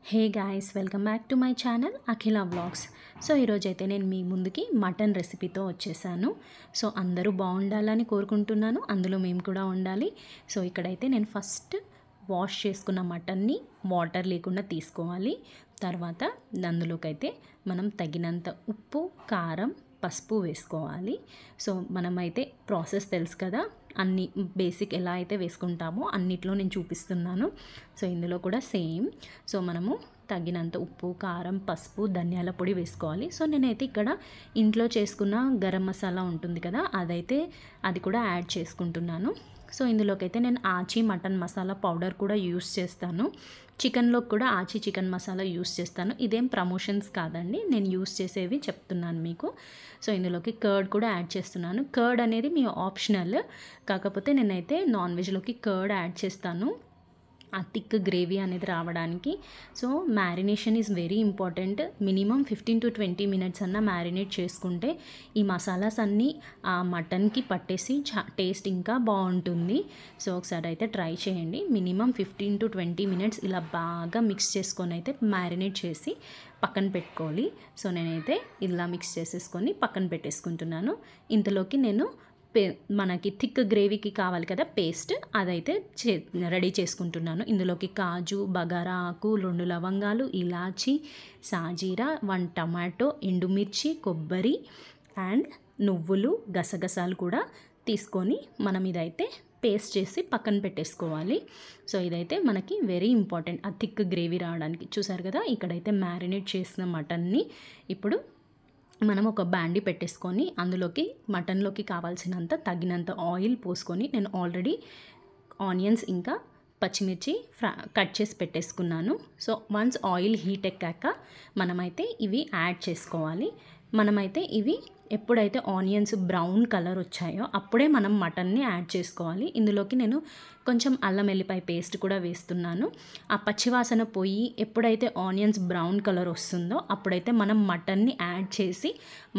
Hey guys, welcome back to my channel Akhila vlogs. So ఈరోజైతే నేను మీ ముందుకి mutton రెసిపీతో వచ్చేసాను. సో అందరూ బాగుండాలని కోరుకుంటున్నాను, అందులో మేము కూడా ఉండాలి. సో ఇక్కడైతే నేను ఫస్ట్ వాష్ చేసుకున్న మటన్ని వాటర్ లేకుండా తీసుకోవాలి. తర్వాత అందులోకైతే మనం తగినంత ఉప్పు, కారం, పసుపు వేసుకోవాలి. సో మనమైతే ప్రాసెస్ తెలుసు కదా, అన్ని బేసిక్ ఎలా అయితే వేసుకుంటామో అన్నిట్లో నేను చూపిస్తున్నాను. సో ఇందులో కూడా సేమ్. సో మనము తగినంత ఉప్పు, కారం, పసుపు, ధనియాల పొడి వేసుకోవాలి. సో నేనైతే ఇక్కడ ఇంట్లో చేసుకున్న గరం మసాలా ఉంటుంది కదా, అది కూడా యాడ్ చేసుకుంటున్నాను. సో ఇందులోకైతే నేను ఆచి మటన్ మసాలా పౌడర్ కూడా యూస్ చేస్తాను. చికెన్లో కూడా ఆచి చికెన్ మసాలా యూస్ చేస్తాను. ఇదేం ప్రమోషన్స్ కాదండి, నేను యూస్ చేసేవి చెప్తున్నాను మీకు. సో ఇందులోకి కర్డ్ కూడా యాడ్ చేస్తున్నాను. కర్డ్ అనేది మీ ఆప్షనల్, కాకపోతే నేనైతే నాన్ వెజ్లోకి కర్డ్ యాడ్ చేస్తాను ఆ థిక్ గ్రేవీ అనేది రావడానికి. So marination is very important. Minimum 15 to 20 minutes అన్న మ్యారినేట్ చేసుకుంటే ఈ మసాలాస్ అన్నీ ఆ మటన్కి పట్టేసి టేస్ట్ ఇంకా బాగుంటుంది. సో ఒకసారి అయితే ట్రై చేయండి. మినిమం 15 to 20 మినిట్స్ ఇలా బాగా మిక్స్ చేసుకొని అయితే మ్యారినేట్ చేసి పక్కన పెట్టుకోవాలి. సో నేనైతే ఇలా మిక్స్ చేసేసుకొని పక్కన పెట్టేసుకుంటున్నాను. ఇంతలోకి నేను మనకి థిక్ గ్రేవీకి కావాలి కదా పేస్ట్, అదైతే రెడీ చేసుకుంటున్నాను. ఇందులోకి కాజు, బగారా ఆకు, 2 లవంగాలు, ఇలాచి, సాజీరా, 1 టమాటో, ఎండుమిర్చి, కొబ్బరి అండ్ నువ్వులు, గసగసాలు కూడా తీసుకొని మనం ఇదైతే పేస్ట్ చేసి పక్కన పెట్టేసుకోవాలి. సో ఇదైతే మనకి వెరీ ఇంపార్టెంట్ ఆ థిక్ గ్రేవీ రావడానికి. చూసారు కదా, ఇక్కడైతే మ్యారినేట్ చేసిన మటన్ని ఇప్పుడు మనం ఒక బాండీ పెట్టేసుకొని అందులోకి మటన్లోకి కావాల్సినంత తగినంత ఆయిల్ పోసుకొని, నేను ఆల్రెడీ ఆనియన్స్ ఇంకా పచ్చిమిర్చి కట్ చేసి పెట్టేసుకున్నాను. సో వన్స్ ఆయిల్ హీట్ ఎక్కాక మనమైతే ఇవి యాడ్ చేసుకోవాలి. మనమైతే ఇవి ఎప్పుడైతే ఆనియన్స్ బ్రౌన్ కలర్ వచ్చాయో అప్పుడే మనం మటన్ని యాడ్ చేసుకోవాలి. ఇందులోకి నేను కొంచెం అల్లం వెల్లిపాయ పేస్ట్ కూడా వేస్తున్నాను. ఆ పచ్చివాసన పోయి ఎప్పుడైతే ఆనియన్స్ బ్రౌన్ కలర్ వస్తుందో అప్పుడైతే మనం మటన్ని యాడ్ చేసి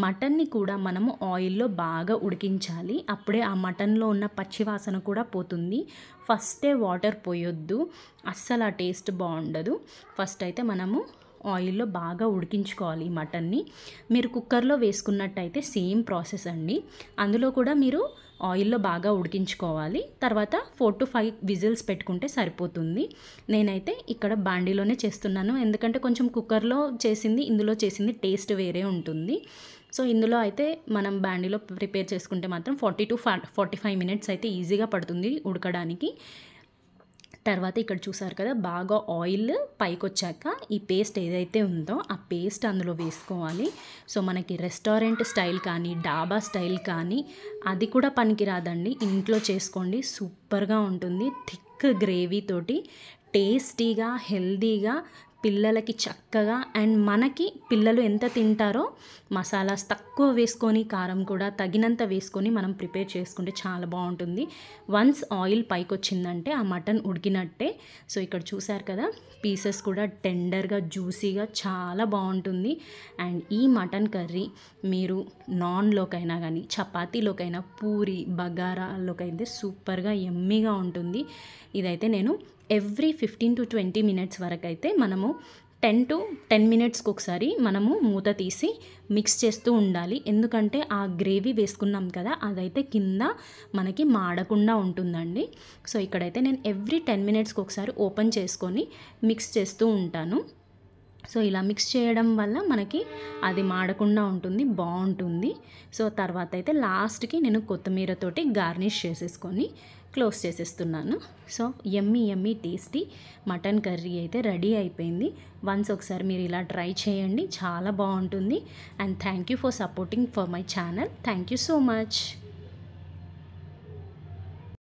మటన్ని కూడా మనము ఆయిల్లో బాగా ఉడికించాలి. అప్పుడే ఆ మటన్లో ఉన్న పచ్చివాసన కూడా పోతుంది. ఫస్టే వాటర్ పోయొద్దు, అస్సలు ఆ టేస్ట్ బాగుండదు. ఫస్ట్ అయితే మనము ఆయిల్లో బాగా ఉడికించుకోవాలి ఈ మటన్ని. మీరు కుక్కర్లో వేసుకున్నట్టయితే సేమ్ ప్రాసెస్ అండి, అందులో కూడా మీరు ఆయిల్లో బాగా ఉడికించుకోవాలి. తర్వాత 4 to 5 విజిల్స్ పెట్టుకుంటే సరిపోతుంది. నేనైతే ఇక్కడ బాండీలోనే చేస్తున్నాను, ఎందుకంటే కొంచెం కుక్కర్లో చేసింది ఇందులో చేసింది టేస్ట్ వేరే ఉంటుంది. సో ఇందులో అయితే మనం బాండీలో ప్రిపేర్ చేసుకుంటే మాత్రం 40 to 45 మినిట్స్ అయితే ఈజీగా పడుతుంది ఉడకడానికి. తర్వాత ఇక్కడ చూసారు కదా, బాగా ఆయిల్ పైకి వచ్చాక ఈ పేస్ట్ ఏదైతే ఉందో ఆ పేస్ట్ అందులో వేసుకోవాలి. సో మనకి రెస్టారెంట్ స్టైల్ కానీ డాబా స్టైల్ కానీ అది కూడా పనికిరాదండి, ఇంట్లో చేసుకోండి, సూపర్గా ఉంటుంది. థిక్ గ్రేవీ తోటి టేస్టీగా, హెల్దీగా, పిల్లలకి చక్కగా, అండ్ మనకి పిల్లలు ఎంత తింటారో మసాలాస్ తక్కువ వేసుకొని కారం కూడా తగినంత వేసుకొని మనం ప్రిపేర్ చేసుకుంటే చాలా బాగుంటుంది. వన్స్ ఆయిల్ పైకి వచ్చిందంటే ఆ మటన్ ఉడికినట్టే. సో ఇక్కడ చూసారు కదా, పీసెస్ కూడా టెండర్గా, జ్యూసీగా చాలా బాగుంటుంది. అండ్ ఈ మటన్ కర్రీ మీరు నాన్లోకైనా కానీ చపాతీలోకైనా పూరి బగారాలోకైతే సూపర్గా యమ్మీగా ఉంటుంది. ఇదైతే నేను ఎవ్రీ 15 to 20 మినిట్స్ వరకు అయితే మనము 10 to 10 మినిట్స్కి ఒకసారి మనము మూత తీసి మిక్స్ చేస్తూ ఉండాలి. ఎందుకంటే ఆ గ్రేవీ వేసుకున్నాం కదా, అదైతే కింద మనకి మాడకుండా ఉంటుందండి. సో ఇక్కడైతే నేను ఎవ్రీ 10 మినిట్స్కి ఒకసారి ఓపెన్ చేసుకొని మిక్స్ చేస్తూ ఉంటాను. సో ఇలా మిక్స్ చేయడం వల్ల మనకి అది మాడకుండా ఉంటుంది, బాగుంటుంది. సో తర్వాత అయితే లాస్ట్కి నేను కొత్తిమీరతోటి గార్నిష్ చేసేసుకొని క్లోజ్ చేసేస్తున్నాను. So yummy tasty mutton curry అయితే రెడీ అయిపోయింది. వన్స్ ఒకసారి మీరు ఇలా ట్రై చేయండి, చాలా బాగుంటుంది. And thank you for supporting for my channel. Thank you so much.